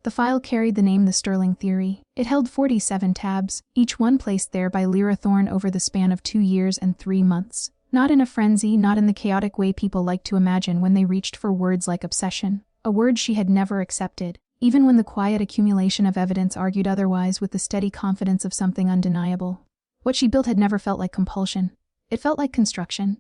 The file carried the name The Sterling Theory. It held 47 tabs, each one placed there by Lyra Thorne over the span of 2 years and 3 months. Not in a frenzy, not in the chaotic way people like to imagine when they reached for words like obsession, a word she had never accepted, even when the quiet accumulation of evidence argued otherwise with the steady confidence of something undeniable. What she built had never felt like compulsion. It felt like construction.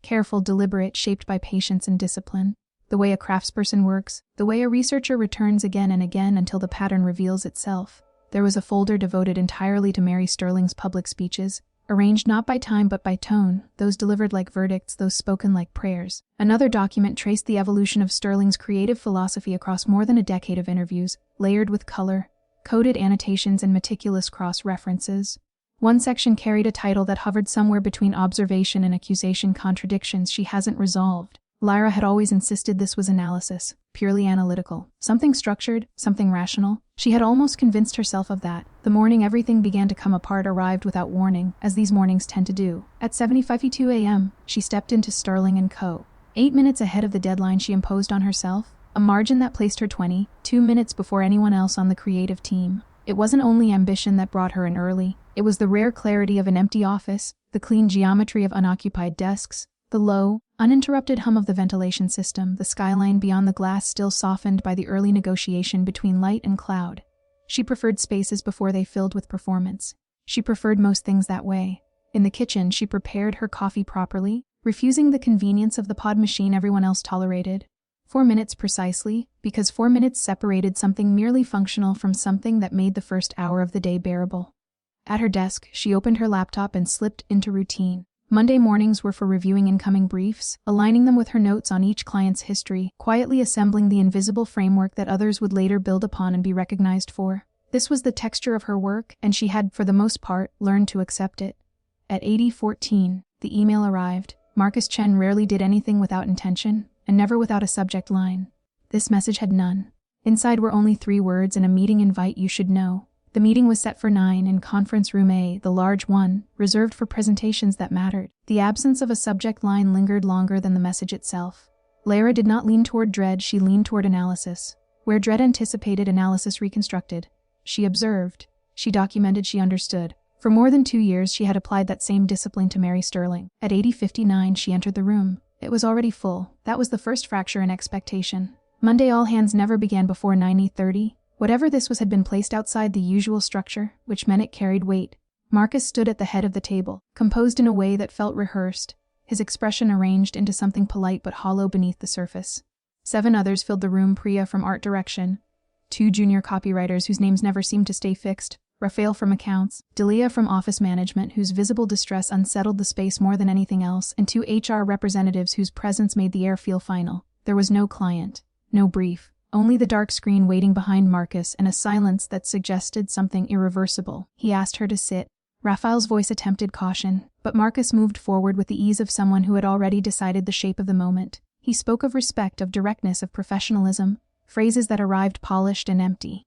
Careful, deliberate, shaped by patience and discipline. The way a craftsperson works, the way a researcher returns again and again until the pattern reveals itself. There was a folder devoted entirely to Mary Sterling's public speeches, arranged not by time but by tone, those delivered like verdicts, those spoken like prayers. Another document traced the evolution of Sterling's creative philosophy across more than a decade of interviews, layered with color, coded annotations and meticulous cross-references. One section carried a title that hovered somewhere between observation and accusation, contradictions she hasn't resolved. Lyra had always insisted this was analysis, purely analytical, something structured, something rational. She had almost convinced herself of that. The morning everything began to come apart arrived without warning, as these mornings tend to do. At 7:52 a.m., she stepped into Sterling & Co. 8 minutes ahead of the deadline she imposed on herself, a margin that placed her 22 minutes before anyone else on the creative team. It wasn't only ambition that brought her in early. It was the rare clarity of an empty office, the clean geometry of unoccupied desks, the low, uninterrupted hum of the ventilation system, the skyline beyond the glass still softened by the early negotiation between light and cloud. She preferred spaces before they filled with performance. She preferred most things that way. In the kitchen, she prepared her coffee properly, refusing the convenience of the pod machine everyone else tolerated. 4 minutes precisely, because 4 minutes separated something merely functional from something that made the first hour of the day bearable. At her desk, she opened her laptop and slipped into routine. Monday mornings were for reviewing incoming briefs, aligning them with her notes on each client's history, quietly assembling the invisible framework that others would later build upon and be recognized for. This was the texture of her work, and she had, for the most part, learned to accept it. At 80:14, the email arrived. Marcus Chen rarely did anything without intention, and never without a subject line. This message had none. Inside were only 3 words and a meeting invite you should know. The meeting was set for 9 in Conference Room A, the large one, reserved for presentations that mattered. The absence of a subject line lingered longer than the message itself. Lyra did not lean toward dread, she leaned toward analysis. Where dread anticipated, analysis reconstructed. She observed. She documented, she understood. For more than 2 years she had applied that same discipline to Mary Sterling. At 80:59 she entered the room. It was already full. That was the first fracture in expectation. Monday all hands never began before 9:30. Whatever this was had been placed outside the usual structure, which meant it carried weight. Marcus stood at the head of the table, composed in a way that felt rehearsed, his expression arranged into something polite but hollow beneath the surface. 7 others filled the room: Priya from art direction, 2 junior copywriters whose names never seemed to stay fixed, Raphael from accounts, Delia from office management whose visible distress unsettled the space more than anything else, and 2 HR representatives whose presence made the air feel final. There was no client, no brief. Only the dark screen waiting behind Marcus and a silence that suggested something irreversible. He asked her to sit. Raphael's voice attempted caution, but Marcus moved forward with the ease of someone who had already decided the shape of the moment. He spoke of respect, of directness, of professionalism, phrases that arrived polished and empty.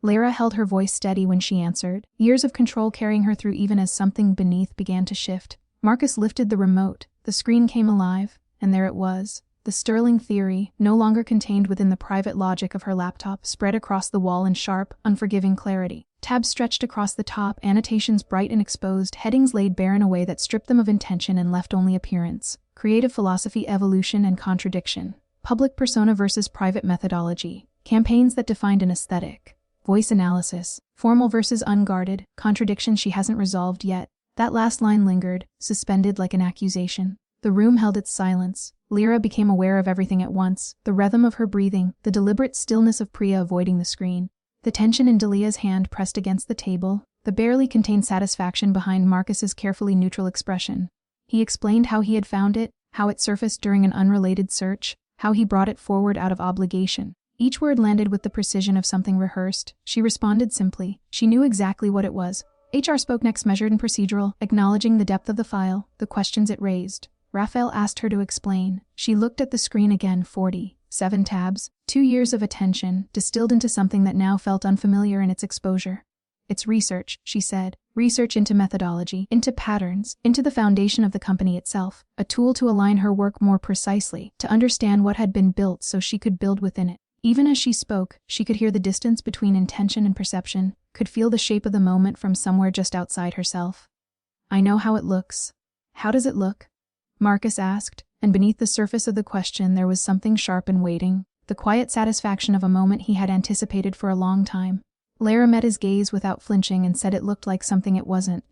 Lyra held her voice steady when she answered, years of control carrying her through even as something beneath began to shift. Marcus lifted the remote. The screen came alive, and there it was. The Sterling Theory, no longer contained within the private logic of her laptop, spread across the wall in sharp, unforgiving clarity. Tabs stretched across the top, annotations bright and exposed, headings laid bare in a way that stripped them of intention and left only appearance. Creative philosophy, evolution, and contradiction. Public persona versus private methodology. Campaigns that defined an aesthetic. Voice analysis. Formal versus unguarded. Contradiction she hasn't resolved yet. That last line lingered, suspended like an accusation. The room held its silence. Lyra became aware of everything at once, the rhythm of her breathing, the deliberate stillness of Priya avoiding the screen, the tension in Delia's hand pressed against the table, the barely contained satisfaction behind Marcus's carefully neutral expression. He explained how he had found it, how it surfaced during an unrelated search, how he brought it forward out of obligation. Each word landed with the precision of something rehearsed. She responded simply. She knew exactly what it was. HR spoke next, measured and procedural, acknowledging the depth of the file, the questions it raised. Raphael asked her to explain. She looked at the screen again. 47 tabs, 2 years of attention, distilled into something that now felt unfamiliar in its exposure. It's research, she said. Research into methodology, into patterns, into the foundation of the company itself. A tool to align her work more precisely, to understand what had been built so she could build within it. Even as she spoke, she could hear the distance between intention and perception, could feel the shape of the moment from somewhere just outside herself. "I know how it looks." "How does it look?" Marcus asked, and beneath the surface of the question there was something sharp and waiting, the quiet satisfaction of a moment he had anticipated for a long time. Lara met his gaze without flinching and said it looked like something it wasn't.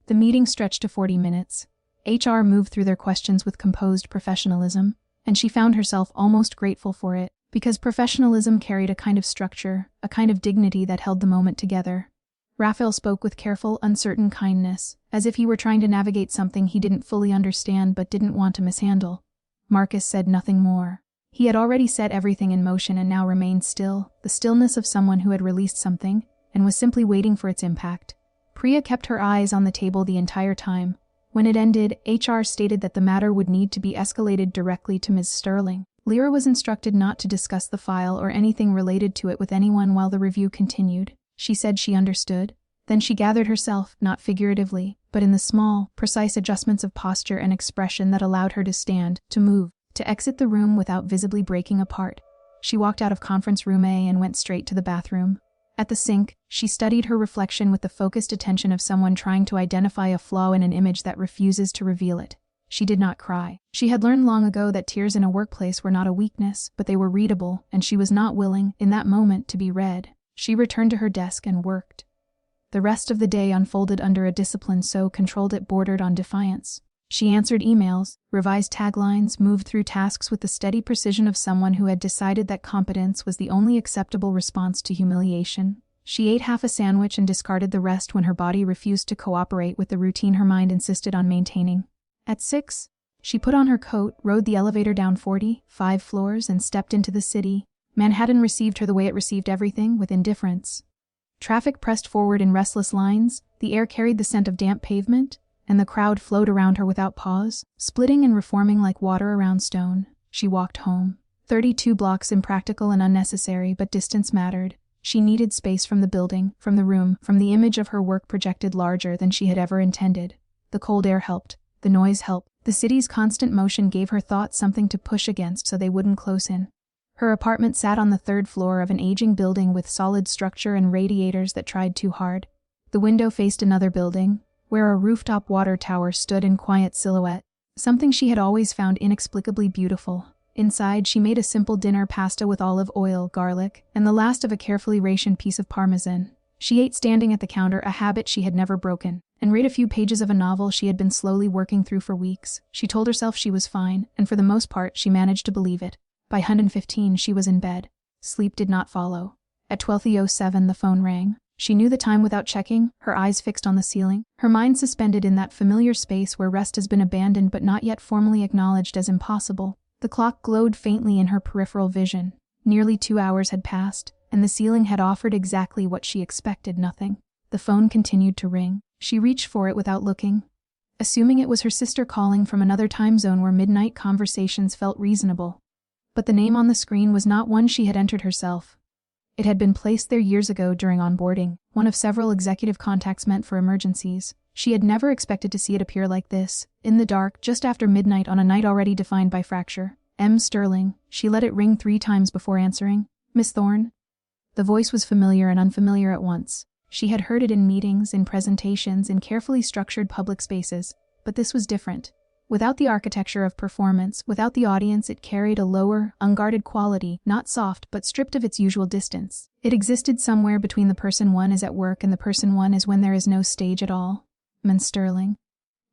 The meeting stretched to 40 minutes. HR moved through their questions with composed professionalism, and she found herself almost grateful for it, because professionalism carried a kind of structure, a kind of dignity that held the moment together. Raphael spoke with careful, uncertain kindness, as if he were trying to navigate something he didn't fully understand but didn't want to mishandle. Marcus said nothing more. He had already set everything in motion and now remained still, the stillness of someone who had released something, and was simply waiting for its impact. Priya kept her eyes on the table the entire time. When it ended, HR stated that the matter would need to be escalated directly to Ms. Sterling. Lyra was instructed not to discuss the file or anything related to it with anyone while the review continued. She said she understood. Then she gathered herself, not figuratively, but in the small, precise adjustments of posture and expression that allowed her to stand, to move, to exit the room without visibly breaking apart. She walked out of conference room A and went straight to the bathroom. At the sink, she studied her reflection with the focused attention of someone trying to identify a flaw in an image that refuses to reveal it. She did not cry. She had learned long ago that tears in a workplace were not a weakness, but they were readable, and she was not willing, in that moment, to be read. She returned to her desk and worked. The rest of the day unfolded under a discipline so controlled it bordered on defiance. She answered emails, revised taglines, moved through tasks with the steady precision of someone who had decided that competence was the only acceptable response to humiliation. She ate half a sandwich and discarded the rest when her body refused to cooperate with the routine her mind insisted on maintaining. At 6, she put on her coat, rode the elevator down 45 floors, and stepped into the city. Manhattan received her the way it received everything, with indifference. Traffic pressed forward in restless lines, the air carried the scent of damp pavement, and the crowd flowed around her without pause, splitting and reforming like water around stone. She walked home. 32 blocks impractical and unnecessary, but distance mattered. She needed space from the building, from the room, from the image of her work projected larger than she had ever intended. The cold air helped. The noise helped. The city's constant motion gave her thoughts something to push against so they wouldn't close in. Her apartment sat on the 3rd floor of an aging building with solid structure and radiators that tried too hard. The window faced another building, where a rooftop water tower stood in quiet silhouette, something she had always found inexplicably beautiful. Inside, she made a simple dinner: pasta with olive oil, garlic, and the last of a carefully rationed piece of parmesan. She ate standing at the counter, a habit she had never broken, and read a few pages of a novel she had been slowly working through for weeks. She told herself she was fine, and for the most part she managed to believe it. By 1:15 she was in bed. Sleep did not follow. At 12:07 the phone rang. She knew the time without checking, her eyes fixed on the ceiling, her mind suspended in that familiar space where rest has been abandoned but not yet formally acknowledged as impossible. The clock glowed faintly in her peripheral vision. Nearly 2 hours had passed, and the ceiling had offered exactly what she expected: nothing. The phone continued to ring. She reached for it without looking, assuming it was her sister calling from another time zone where midnight conversations felt reasonable. But the name on the screen was not one she had entered herself. It had been placed there years ago during onboarding, one of several executive contacts meant for emergencies. She had never expected to see it appear like this, in the dark, just after midnight on a night already defined by fracture. M. Sterling. She let it ring 3 times before answering. "Miss Thorne?" The voice was familiar and unfamiliar at once. She had heard it in meetings, in presentations, in carefully structured public spaces, but this was different. Without the architecture of performance, without the audience, it carried a lower, unguarded quality, not soft, but stripped of its usual distance. It existed somewhere between the person one is at work and the person one is when there is no stage at all. "Miss Sterling."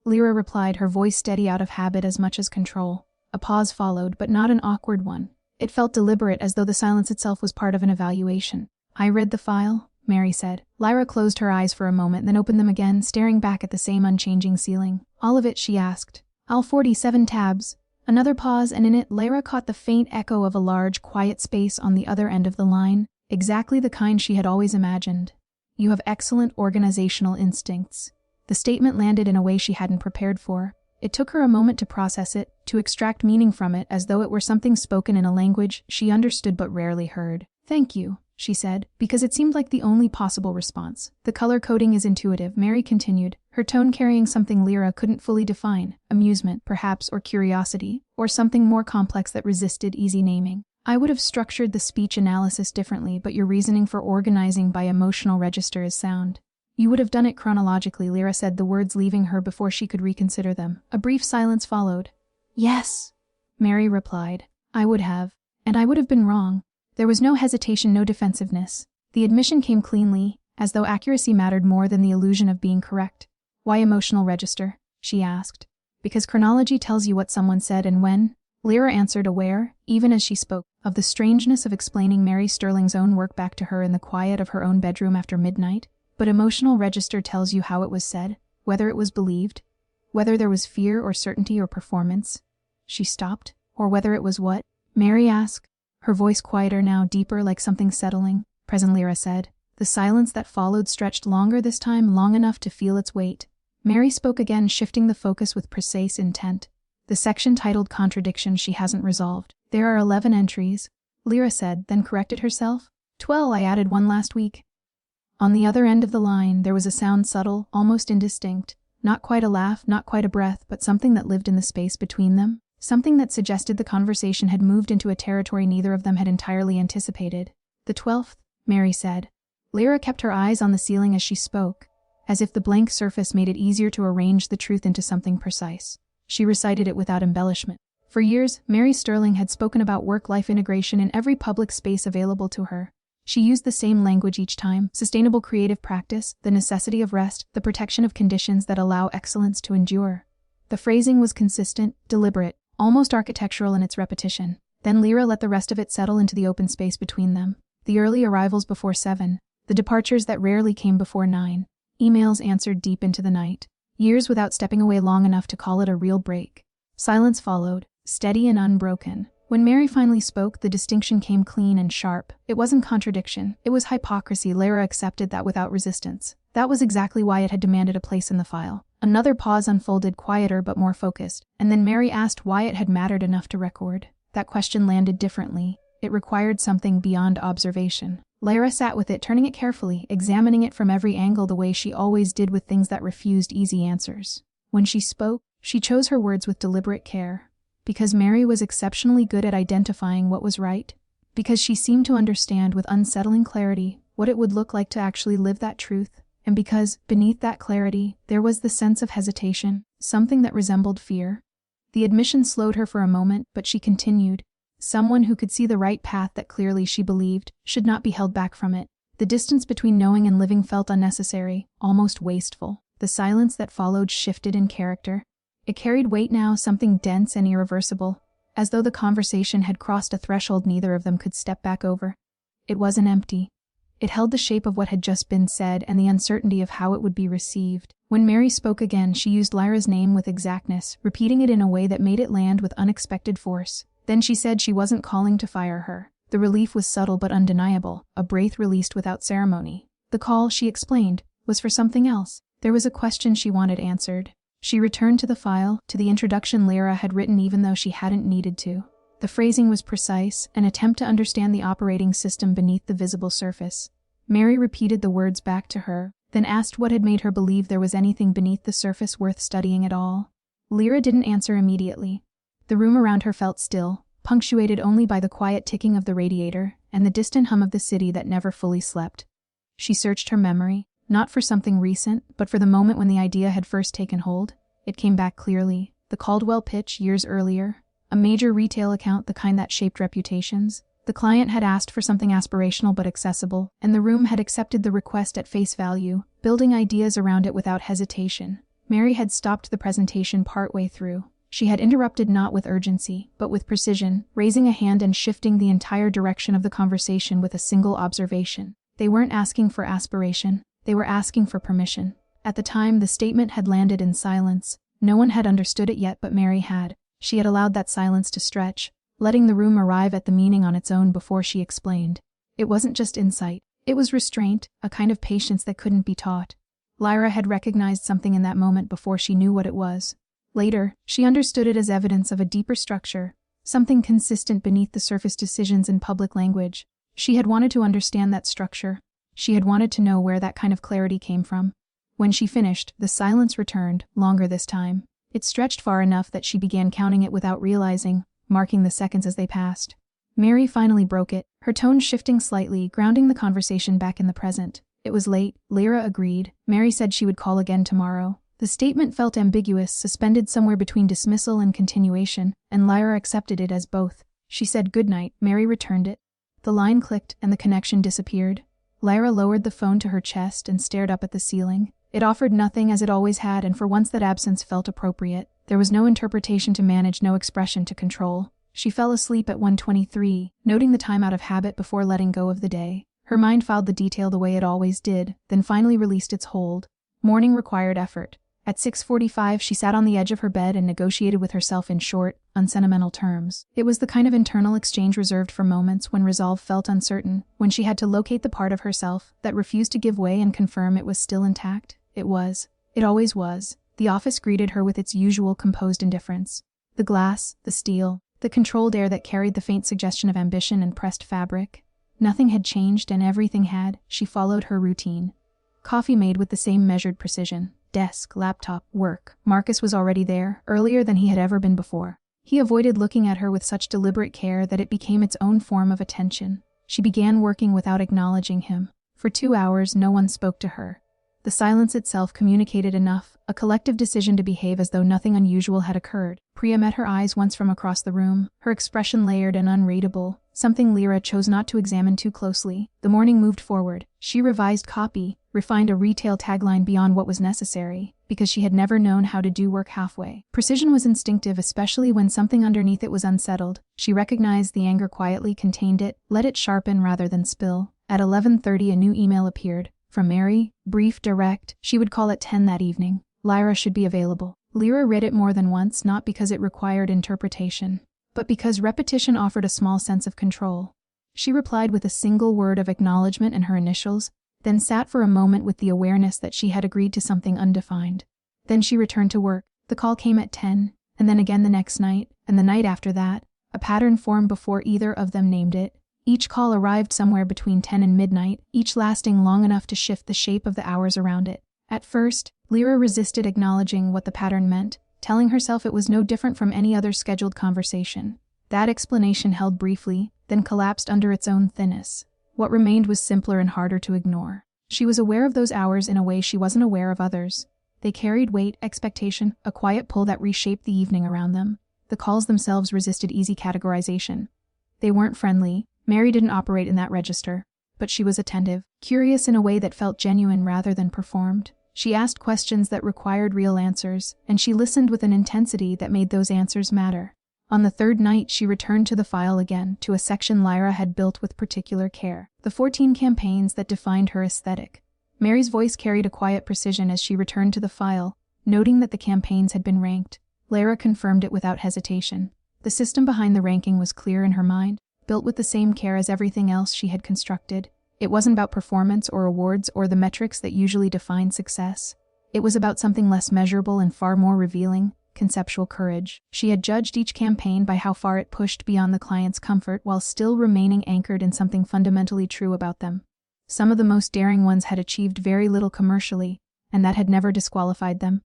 Lyra replied, her voice steady out of habit as much as control. A pause followed, but not an awkward one. It felt deliberate, as though the silence itself was part of an evaluation. "I read the file," Mary said. Lyra closed her eyes for a moment, then opened them again, staring back at the same unchanging ceiling. "All of it?" she asked. "All 47 tabs. Another pause, and in it, Lyra caught the faint echo of a large, quiet space on the other end of the line, exactly the kind she had always imagined. "You have excellent organizational instincts." The statement landed in a way she hadn't prepared for. It took her a moment to process it, to extract meaning from it, as though it were something spoken in a language she understood but rarely heard. "Thank you," she said, because it seemed like the only possible response. "The color coding is intuitive," Mary continued, her tone carrying something Lyra couldn't fully define: amusement, perhaps, or curiosity, or something more complex that resisted easy naming. I would have structured the speech analysis differently, but your reasoning for organizing by emotional register is sound. You would have done it chronologically, Lyra said, the words leaving her before she could reconsider them. A brief silence followed. Yes, Mary replied. I would have. And I would have been wrong. There was no hesitation, no defensiveness. The admission came cleanly, as though accuracy mattered more than the illusion of being correct. Why emotional register? She asked. Because chronology tells you what someone said and when. Lyra answered, aware, even as she spoke, of the strangeness of explaining Mary Sterling's own work back to her in the quiet of her own bedroom after midnight. But emotional register tells you how it was said, whether it was believed, whether there was fear or certainty or performance. She stopped. Or whether it was what? Mary asked, her voice quieter now, deeper, like something settling. Present, Lyra said. The silence that followed stretched longer this time, long enough to feel its weight. Mary spoke again, shifting the focus with precise intent. The section titled Contradiction she hasn't resolved. There are 11 entries, Lyra said, then corrected herself. 12, I added one last week. On the other end of the line, there was a sound subtle, almost indistinct. Not quite a laugh, not quite a breath, but something that lived in the space between them. Something that suggested the conversation had moved into a territory neither of them had entirely anticipated. The 12th, Mary said. Lyra kept her eyes on the ceiling as she spoke, as if the blank surface made it easier to arrange the truth into something precise. She recited it without embellishment. For years, Mary Sterling had spoken about work-life integration in every public space available to her. She used the same language each time: sustainable creative practice, the necessity of rest, the protection of conditions that allow excellence to endure. The phrasing was consistent, deliberate, almost architectural in its repetition. Then Lyra let the rest of it settle into the open space between them. The early arrivals before 7, the departures that rarely came before 9, emails answered deep into the night. Years without stepping away long enough to call it a real break. Silence followed, steady and unbroken. When Mary finally spoke, the distinction came clean and sharp. It wasn't contradiction, it was hypocrisy. Lyra accepted that without resistance. That was exactly why it had demanded a place in the file. Another pause unfolded, quieter but more focused, and then Mary asked why it had mattered enough to record. That question landed differently. It required something beyond observation. Lyra sat with it, turning it carefully, examining it from every angle the way she always did with things that refused easy answers. When she spoke, she chose her words with deliberate care. Because Mary was exceptionally good at identifying what was right. Because she seemed to understand with unsettling clarity what it would look like to actually live that truth. And because, beneath that clarity, there was the sense of hesitation, something that resembled fear. The admission slowed her for a moment, but she continued. Someone who could see the right path that clearly she believed should not be held back from it. The distance between knowing and living felt unnecessary, almost wasteful. The silence that followed shifted in character. It carried weight now, something dense and irreversible, as though the conversation had crossed a threshold neither of them could step back over. It wasn't empty. It held the shape of what had just been said and the uncertainty of how it would be received. When Mary spoke again, she used Lyra's name with exactness, repeating it in a way that made it land with unexpected force. Then she said she wasn't calling to fire her. The relief was subtle but undeniable, a breath released without ceremony. The call, she explained, was for something else. There was a question she wanted answered. She returned to the file, to the introduction Lyra had written even though she hadn't needed to. The phrasing was precise, an attempt to understand the operating system beneath the visible surface. Mary repeated the words back to her, then asked what had made her believe there was anything beneath the surface worth studying at all. Lyra didn't answer immediately. The room around her felt still, punctuated only by the quiet ticking of the radiator and the distant hum of the city that never fully slept. She searched her memory, not for something recent, but for the moment when the idea had first taken hold. It came back clearly. The Caldwell pitch years earlier, a major retail account, the kind that shaped reputations. The client had asked for something aspirational but accessible, and the room had accepted the request at face value, building ideas around it without hesitation. Mary had stopped the presentation partway through. She had interrupted not with urgency, but with precision, raising a hand and shifting the entire direction of the conversation with a single observation. They weren't asking for aspiration, they were asking for permission. At the time, the statement had landed in silence. No one had understood it yet, but Mary had. She had allowed that silence to stretch, letting the room arrive at the meaning on its own before she explained. It wasn't just insight. It was restraint, a kind of patience that couldn't be taught. Lyra had recognized something in that moment before she knew what it was. Later, she understood it as evidence of a deeper structure, something consistent beneath the surface decisions in public language. She had wanted to understand that structure. She had wanted to know where that kind of clarity came from. When she finished, the silence returned, longer this time. It stretched far enough that she began counting it without realizing, marking the seconds as they passed. Mary finally broke it, her tone shifting slightly, grounding the conversation back in the present. It was late, Lyra agreed. Mary said she would call again tomorrow. The statement felt ambiguous, suspended somewhere between dismissal and continuation, and Lyra accepted it as both. She said goodnight. Mary returned it. The line clicked and the connection disappeared. Lyra lowered the phone to her chest and stared up at the ceiling. It offered nothing as it always had, and for once that absence felt appropriate. There was no interpretation to manage, no expression to control. She fell asleep at 1:23, noting the time out of habit before letting go of the day. Her mind filed the detail the way it always did, then finally released its hold. Morning required effort. At 6:45, she sat on the edge of her bed and negotiated with herself in short, unsentimental terms. It was the kind of internal exchange reserved for moments when resolve felt uncertain, when she had to locate the part of herself that refused to give way and confirm it was still intact. It was. It always was. The office greeted her with its usual composed indifference. The glass, the steel, the controlled air that carried the faint suggestion of ambition and pressed fabric. Nothing had changed and everything had. She followed her routine. Coffee made with the same measured precision. Desk, laptop, work. Marcus was already there, earlier than he had ever been before. He avoided looking at her with such deliberate care that it became its own form of attention. She began working without acknowledging him. For 2 hours, no one spoke to her. The silence itself communicated enough, a collective decision to behave as though nothing unusual had occurred. Priya met her eyes once from across the room, her expression layered and unreadable, something Lyra chose not to examine too closely. The morning moved forward. She revised copy, refined a retail tagline beyond what was necessary, because she had never known how to do work halfway. Precision was instinctive, especially when something underneath it was unsettled. She recognized the anger quietly, contained it, let it sharpen rather than spill. At 11:30, a new email appeared. From Mary, brief, direct. She would call at 10 that evening. Lyra should be available. Lyra read it more than once, not because it required interpretation, but because repetition offered a small sense of control. She replied with a single word of acknowledgement and her initials, then sat for a moment with the awareness that she had agreed to something undefined. Then she returned to work. The call came at 10, and then again the next night, and the night after that. A pattern formed before either of them named it. Each call arrived somewhere between 10 and midnight, each lasting long enough to shift the shape of the hours around it. At first, Lyra resisted acknowledging what the pattern meant, telling herself it was no different from any other scheduled conversation. That explanation held briefly, then collapsed under its own thinness. What remained was simpler and harder to ignore. She was aware of those hours in a way she wasn't aware of others. They carried weight, expectation, a quiet pull that reshaped the evening around them. The calls themselves resisted easy categorization. They weren't friendly. Mary didn't operate in that register, but she was attentive, curious in a way that felt genuine rather than performed. She asked questions that required real answers, and she listened with an intensity that made those answers matter. On the third night, she returned to the file again, to a section Lyra had built with particular care. The 14 campaigns that defined her aesthetic. Mary's voice carried a quiet precision as she returned to the file, noting that the campaigns had been ranked. Lyra confirmed it without hesitation. The system behind the ranking was clear in her mind, built with the same care as everything else she had constructed. It wasn't about performance or awards or the metrics that usually define success. It was about something less measurable and far more revealing, conceptual courage. She had judged each campaign by how far it pushed beyond the client's comfort while still remaining anchored in something fundamentally true about them. Some of the most daring ones had achieved very little commercially, and that had never disqualified them.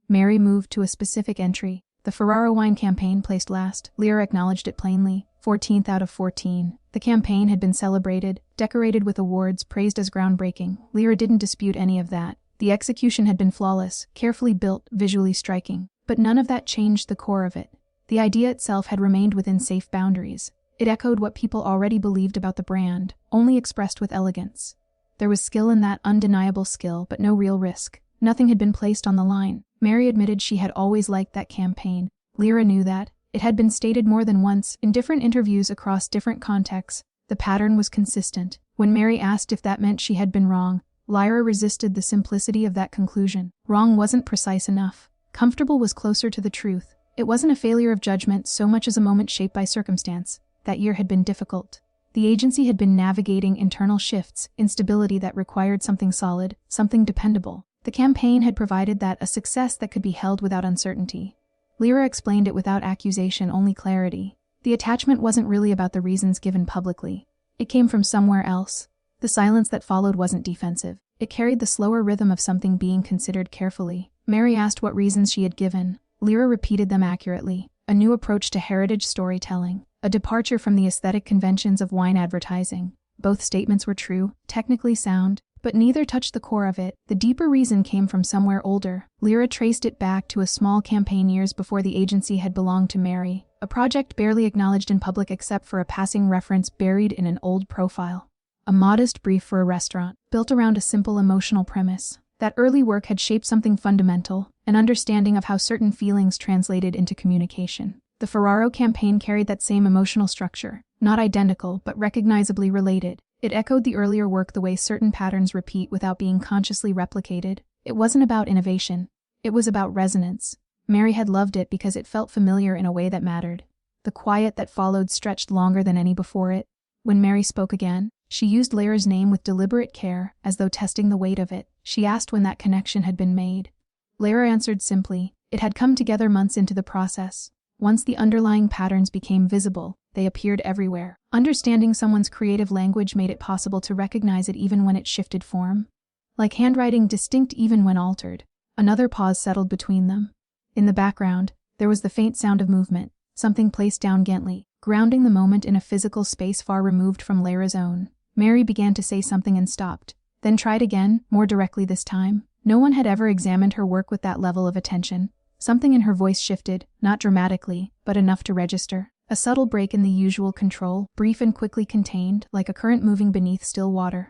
Mary moved to a specific entry. The Ferraro wine campaign placed last. Lyra acknowledged it plainly. 14th out of 14. The campaign had been celebrated, decorated with awards, praised as groundbreaking. Lyra didn't dispute any of that. The execution had been flawless, carefully built, visually striking. But none of that changed the core of it. The idea itself had remained within safe boundaries. It echoed what people already believed about the brand, only expressed with elegance. There was skill in that, undeniable skill, but no real risk. Nothing had been placed on the line. Mary admitted she had always liked that campaign. Lyra knew that. It had been stated more than once, in different interviews across different contexts. The pattern was consistent. When Mary asked if that meant she had been wrong, Lyra resisted the simplicity of that conclusion. Wrong wasn't precise enough. Comfortable was closer to the truth. It wasn't a failure of judgment so much as a moment shaped by circumstance. That year had been difficult. The agency had been navigating internal shifts, instability that required something solid, something dependable. The campaign had provided that, a success that could be held without uncertainty. Lyra explained it without accusation, only clarity. The attachment wasn't really about the reasons given publicly. It came from somewhere else. The silence that followed wasn't defensive. It carried the slower rhythm of something being considered carefully. Mary asked what reasons she had given. Lyra repeated them accurately. A new approach to heritage storytelling. a departure from the aesthetic conventions of wine advertising. Both statements were true, technically sound, but neither touched the core of it. The deeper reason came from somewhere older. Lyra traced it back to a small campaign years before the agency had belonged to Mary, a project barely acknowledged in public except for a passing reference buried in an old profile. A modest brief for a restaurant, built around a simple emotional premise. That early work had shaped something fundamental, an understanding of how certain feelings translated into communication. The Ferraro campaign carried that same emotional structure, not identical but recognizably related. It echoed the earlier work the way certain patterns repeat without being consciously replicated. It wasn't about innovation. It was about resonance. Mary had loved it because it felt familiar in a way that mattered. The quiet that followed stretched longer than any before it. When Mary spoke again, she used Lyra's name with deliberate care, as though testing the weight of it. She asked when that connection had been made. Lyra answered simply. It had come together months into the process. Once the underlying patterns became visible, they appeared everywhere. Understanding someone's creative language made it possible to recognize it even when it shifted form. Like handwriting, distinct even when altered. Another pause settled between them. In the background, there was the faint sound of movement, something placed down gently, grounding the moment in a physical space far removed from Lyra's own. Mary began to say something and stopped, then tried again, more directly this time. No one had ever examined her work with that level of attention. Something in her voice shifted, not dramatically, but enough to register. A subtle break in the usual control, brief and quickly contained, like a current moving beneath still water.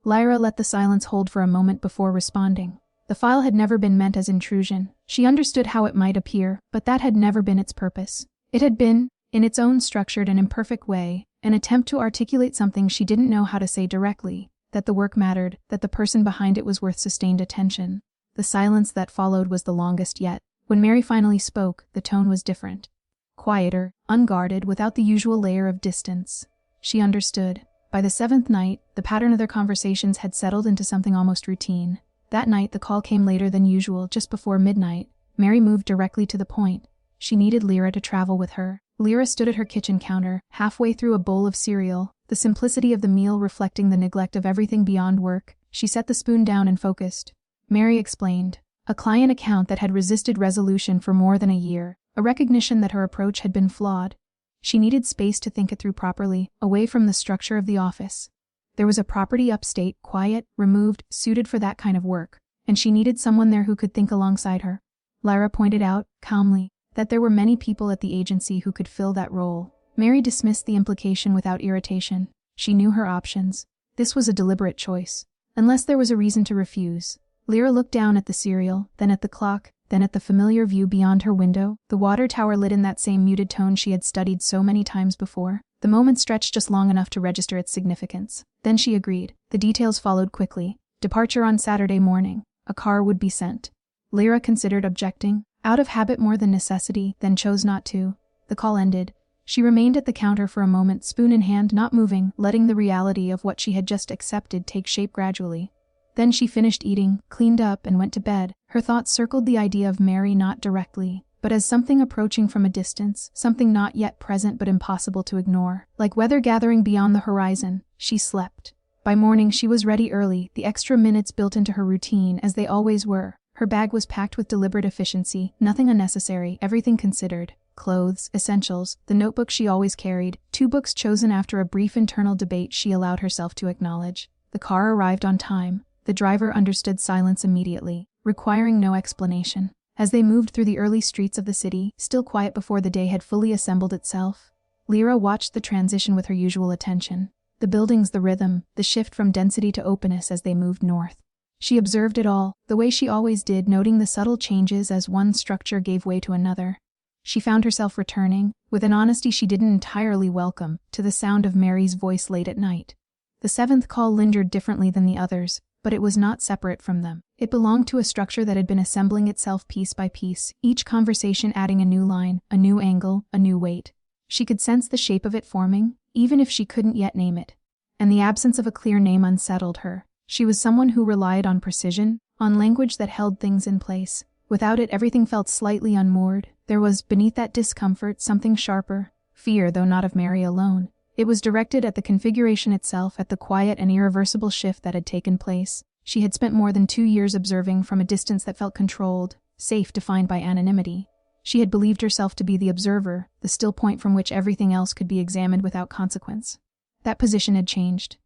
Lyra let the silence hold for a moment before responding. The file had never been meant as intrusion. She understood how it might appear, but that had never been its purpose. It had been, in its own structured and imperfect way, an attempt to articulate something she didn't know how to say directly, that the work mattered, that the person behind it was worth sustained attention. The silence that followed was the longest yet. When Mary finally spoke, the tone was different. Quieter, unguarded, without the usual layer of distance. She understood. By the seventh night, the pattern of their conversations had settled into something almost routine. That night, the call came later than usual, just before midnight. Mary moved directly to the point. She needed Lyra to travel with her. Lyra stood at her kitchen counter, halfway through a bowl of cereal, the simplicity of the meal reflecting the neglect of everything beyond work. She set the spoon down and focused. Mary explained. A client account that had resisted resolution for more than a year, a recognition that her approach had been flawed. She needed space to think it through properly, away from the structure of the office. There was a property upstate, quiet, removed, suited for that kind of work, and she needed someone there who could think alongside her. Lyra pointed out, calmly, that there were many people at the agency who could fill that role. Mary dismissed the implication without irritation. She knew her options. This was a deliberate choice. Unless there was a reason to refuse. Lyra looked down at the cereal, then at the clock, then at the familiar view beyond her window, the water tower lit in that same muted tone she had studied so many times before. The moment stretched just long enough to register its significance. Then she agreed. The details followed quickly. Departure on Saturday morning. A car would be sent. Lyra considered objecting, out of habit more than necessity, then chose not to. The call ended. She remained at the counter for a moment, spoon in hand, not moving, letting the reality of what she had just accepted take shape gradually. Then she finished eating, cleaned up, and went to bed. Her thoughts circled the idea of Mary not directly, but as something approaching from a distance, something not yet present but impossible to ignore. Like weather gathering beyond the horizon, she slept. By morning she was ready early, the extra minutes built into her routine as they always were. Her bag was packed with deliberate efficiency, nothing unnecessary, everything considered. Clothes, essentials, the notebook she always carried, 2 books chosen after a brief internal debate she allowed herself to acknowledge. The car arrived on time. The driver understood silence immediately, requiring no explanation. As they moved through the early streets of the city, still quiet before the day had fully assembled itself, Lyra watched the transition with her usual attention. The buildings, the rhythm, the shift from density to openness as they moved north. She observed it all, the way she always did, noting the subtle changes as one structure gave way to another. She found herself returning, with an honesty she didn't entirely welcome, to the sound of Mary's voice late at night. The 7th call lingered differently than the others, but it was not separate from them. It belonged to a structure that had been assembling itself piece by piece, each conversation adding a new line, a new angle, a new weight. She could sense the shape of it forming, even if she couldn't yet name it. And the absence of a clear name unsettled her. She was someone who relied on precision, on language that held things in place. Without it, everything felt slightly unmoored. There was, beneath that discomfort, something sharper. Fear, though not of Mary alone. It was directed at the configuration itself, at the quiet and irreversible shift that had taken place. She had spent more than 2 years observing from a distance that felt controlled, safe, defined by anonymity. She had believed herself to be the observer, the still point from which everything else could be examined without consequence. That position had changed.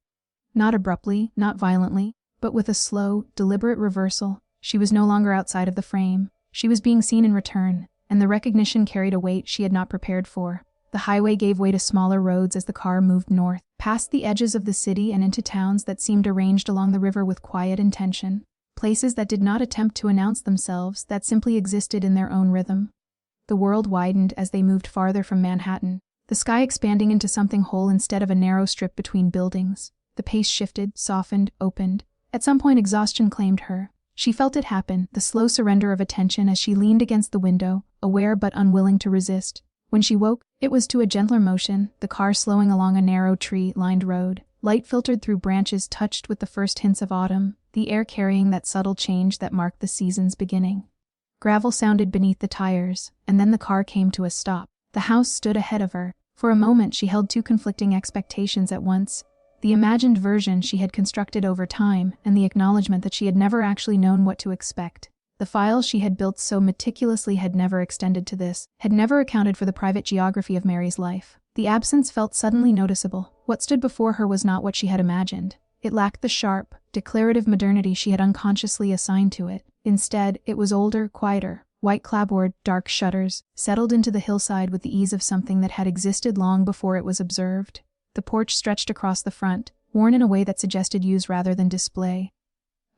Not abruptly, not violently, but with a slow, deliberate reversal. She was no longer outside of the frame. She was being seen in return, and the recognition carried a weight she had not prepared for. The highway gave way to smaller roads as the car moved north, past the edges of the city and into towns that seemed arranged along the river with quiet intention. Places that did not attempt to announce themselves, that simply existed in their own rhythm. The world widened as they moved farther from Manhattan, the sky expanding into something whole instead of a narrow strip between buildings. The pace shifted, softened, opened. At some point exhaustion claimed her. She felt it happen, the slow surrender of attention as she leaned against the window, aware but unwilling to resist. When she woke, it was to a gentler motion, the car slowing along a narrow tree-lined road. Light filtered through branches touched with the first hints of autumn, the air carrying that subtle change that marked the season's beginning. Gravel sounded beneath the tires, and then the car came to a stop. The house stood ahead of her. For a moment she held two conflicting expectations at once. The imagined version she had constructed over time, and the acknowledgement that she had never actually known what to expect. The file she had built so meticulously had never extended to this, had never accounted for the private geography of Mary's life. The absence felt suddenly noticeable. What stood before her was not what she had imagined. It lacked the sharp, declarative modernity she had unconsciously assigned to it. Instead, it was older, quieter. White clapboard, dark shutters, settled into the hillside with the ease of something that had existed long before it was observed. The porch stretched across the front, worn in a way that suggested use rather than display.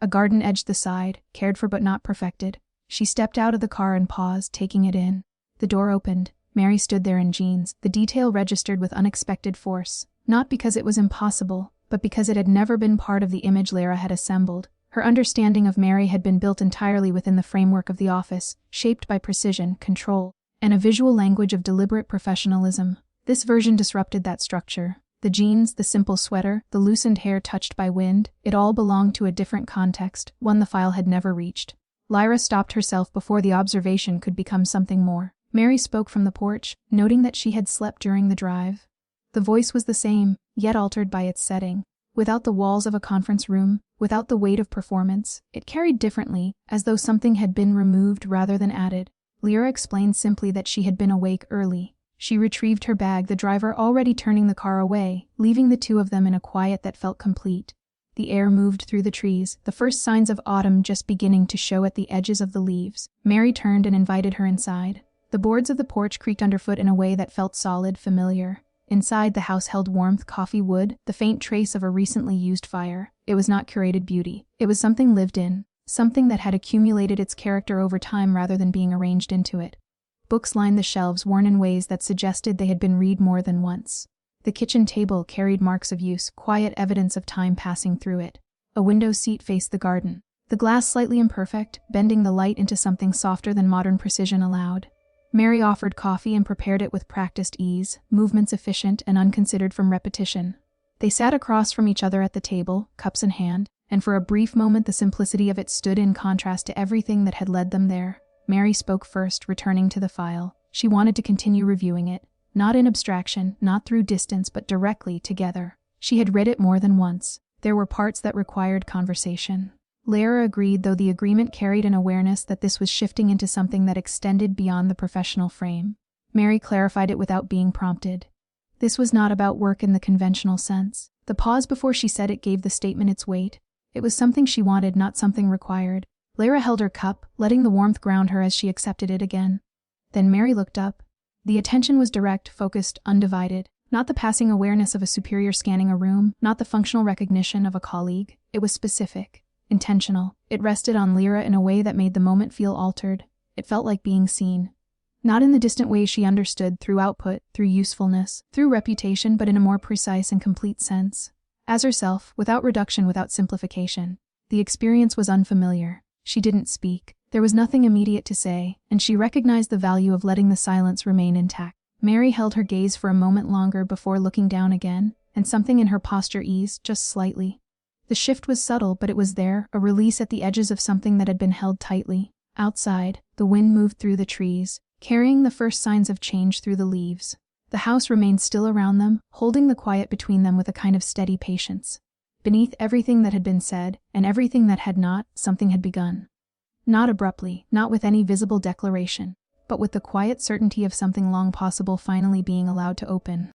A garden edged the side, cared for but not perfected. She stepped out of the car and paused, taking it in. The door opened. Mary stood there in jeans. The detail registered with unexpected force, not because it was impossible, but because it had never been part of the image Lara had assembled. Her understanding of Mary had been built entirely within the framework of the office, shaped by precision, control, and a visual language of deliberate professionalism. This version disrupted that structure. The jeans, the simple sweater, the loosened hair touched by wind, it all belonged to a different context, one the file had never reached. Lyra stopped herself before the observation could become something more. Mary spoke from the porch, noting that she had slept during the drive. The voice was the same, yet altered by its setting. Without the walls of a conference room, without the weight of performance, it carried differently, as though something had been removed rather than added. Lyra explained simply that she had been awake early. She retrieved her bag, the driver already turning the car away, leaving the two of them in a quiet that felt complete. The air moved through the trees, the first signs of autumn just beginning to show at the edges of the leaves. Mary turned and invited her inside. The boards of the porch creaked underfoot in a way that felt solid, familiar. Inside, the house held warmth, coffee wood, the faint trace of a recently used fire. It was not curated beauty. It was something lived in, something that had accumulated its character over time rather than being arranged into it. Books lined the shelves, worn in ways that suggested they had been read more than once. The kitchen table carried marks of use, quiet evidence of time passing through it. A window seat faced the garden, the glass slightly imperfect, bending the light into something softer than modern precision allowed. Mary offered coffee and prepared it with practiced ease, movements efficient and unconsidered from repetition. They sat across from each other at the table, cups in hand, and for a brief moment the simplicity of it stood in contrast to everything that had led them there. Mary spoke first, returning to the file. She wanted to continue reviewing it, not in abstraction, not through distance, but directly together. She had read it more than once. There were parts that required conversation. Lara agreed, though the agreement carried an awareness that this was shifting into something that extended beyond the professional frame. Mary clarified it without being prompted. This was not about work in the conventional sense. The pause before she said it gave the statement its weight. It was something she wanted, not something required. Lara held her cup, letting the warmth ground her as she accepted it again. Then Mary looked up. The attention was direct, focused, undivided. Not the passing awareness of a superior scanning a room, not the functional recognition of a colleague. It was specific, intentional. It rested on Lyra in a way that made the moment feel altered. It felt like being seen. Not in the distant way she understood, through output, through usefulness, through reputation, but in a more precise and complete sense. As herself, without reduction, without simplification. The experience was unfamiliar. She didn't speak. There was nothing immediate to say, and she recognized the value of letting the silence remain intact. Mary held her gaze for a moment longer before looking down again, and something in her posture eased, just slightly. The shift was subtle, but it was there, a release at the edges of something that had been held tightly. Outside, the wind moved through the trees, carrying the first signs of change through the leaves. The house remained still around them, holding the quiet between them with a kind of steady patience. Beneath everything that had been said, and everything that had not, something had begun. Not abruptly, not with any visible declaration, but with the quiet certainty of something long possible finally being allowed to open.